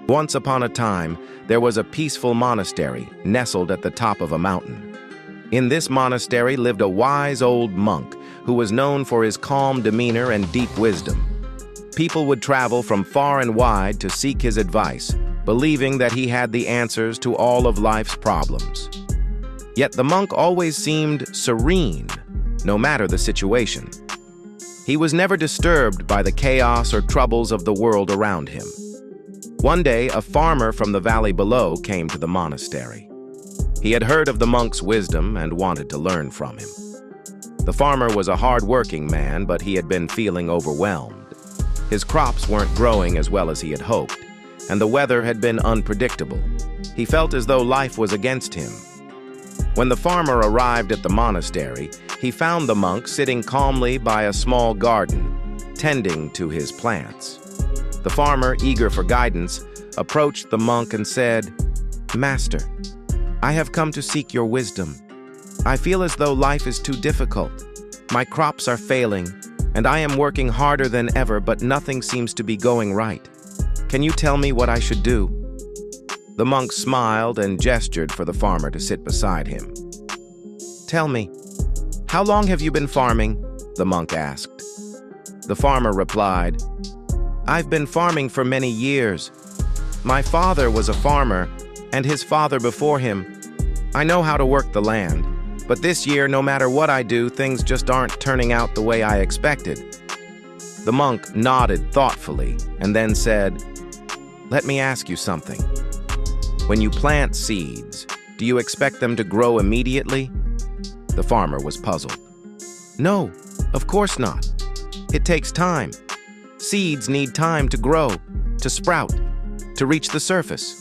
Once upon a time, there was a peaceful monastery nestled at the top of a mountain. In this monastery lived a wise old monk who was known for his calm demeanor and deep wisdom. People would travel from far and wide to seek his advice, believing that he had the answers to all of life's problems. Yet the monk always seemed serene, no matter the situation. He was never disturbed by the chaos or troubles of the world around him. One day, a farmer from the valley below came to the monastery. He had heard of the monk's wisdom and wanted to learn from him. The farmer was a hard-working man, but he had been feeling overwhelmed. His crops weren't growing as well as he had hoped, and the weather had been unpredictable. He felt as though life was against him. When the farmer arrived at the monastery, he found the monk sitting calmly by a small garden, tending to his plants. The farmer, eager for guidance, approached the monk and said, "Master, I have come to seek your wisdom. I feel as though life is too difficult. My crops are failing, and I am working harder than ever, but nothing seems to be going right. Can you tell me what I should do?" The monk smiled and gestured for the farmer to sit beside him. "Tell me, how long have you been farming?" the monk asked. The farmer replied, "I've been farming for many years. My father was a farmer, and his father before him. I know how to work the land, but this year, no matter what I do, things just aren't turning out the way I expected." The monk nodded thoughtfully and then said, "Let me ask you something. When you plant seeds, do you expect them to grow immediately?" The farmer was puzzled. "No, of course not. It takes time. Seeds need time to grow, to sprout, to reach the surface."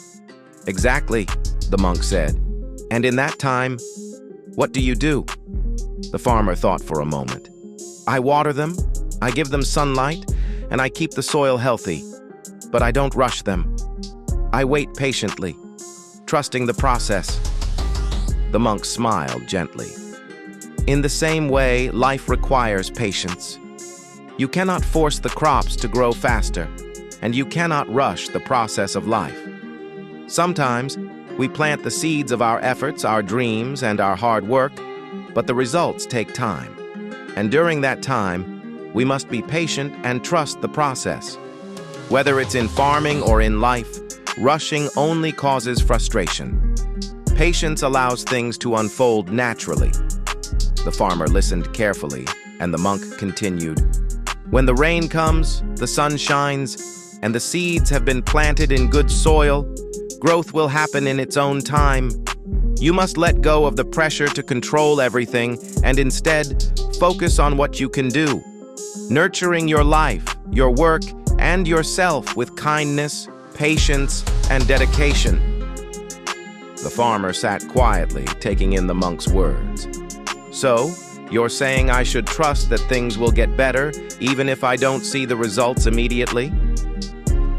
"Exactly," the monk said. "And in that time, what do you do?" The farmer thought for a moment. "I water them, I give them sunlight, and I keep the soil healthy. But I don't rush them. I wait patiently, trusting the process." The monk smiled gently. "In the same way, life requires patience. You cannot force the crops to grow faster, and you cannot rush the process of life. Sometimes, we plant the seeds of our efforts, our dreams, and our hard work, but the results take time. And during that time, we must be patient and trust the process. Whether it's in farming or in life, rushing only causes frustration. Patience allows things to unfold naturally." The farmer listened carefully, and the monk continued, "When the rain comes, the sun shines, and the seeds have been planted in good soil, growth will happen in its own time. You must let go of the pressure to control everything and instead focus on what you can do, nurturing your life, your work, and yourself with kindness, patience, and dedication." The farmer sat quietly, taking in the monk's words. "So, you're saying I should trust that things will get better, even if I don't see the results immediately?"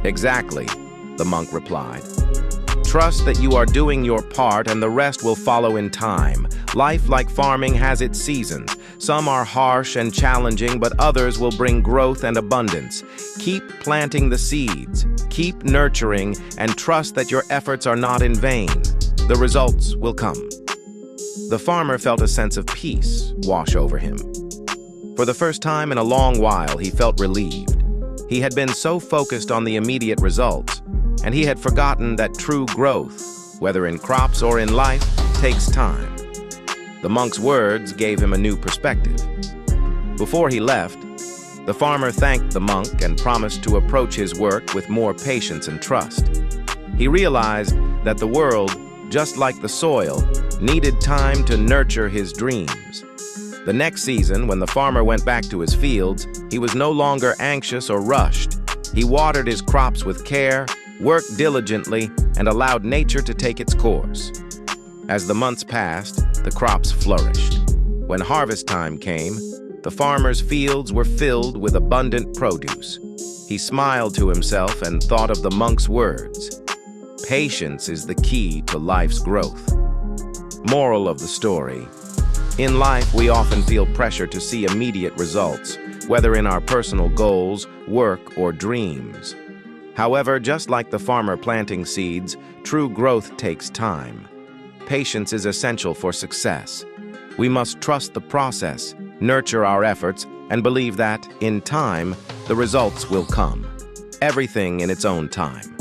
"Exactly," the monk replied. "Trust that you are doing your part and the rest will follow in time. Life, like farming, has its seasons. Some are harsh and challenging, but others will bring growth and abundance. Keep planting the seeds, keep nurturing, and trust that your efforts are not in vain. The results will come." The farmer felt a sense of peace wash over him. For the first time in a long while, he felt relieved. He had been so focused on the immediate results, and he had forgotten that true growth, whether in crops or in life, takes time. The monk's words gave him a new perspective. Before he left, the farmer thanked the monk and promised to approach his work with more patience and trust. He realized that the world, just like the soil, needed time to nurture his dreams. The next season, when the farmer went back to his fields, he was no longer anxious or rushed. He watered his crops with care, worked diligently, and allowed nature to take its course. As the months passed, the crops flourished. When harvest time came, the farmer's fields were filled with abundant produce. He smiled to himself and thought of the monk's words. Patience is the key to life's growth. Moral of the story: in life, we often feel pressure to see immediate results, whether in our personal goals, work, or dreams. However, just like the farmer planting seeds, true growth takes time. Patience is essential for success. We must trust the process, nurture our efforts, and believe that, in time, the results will come. Everything in its own time.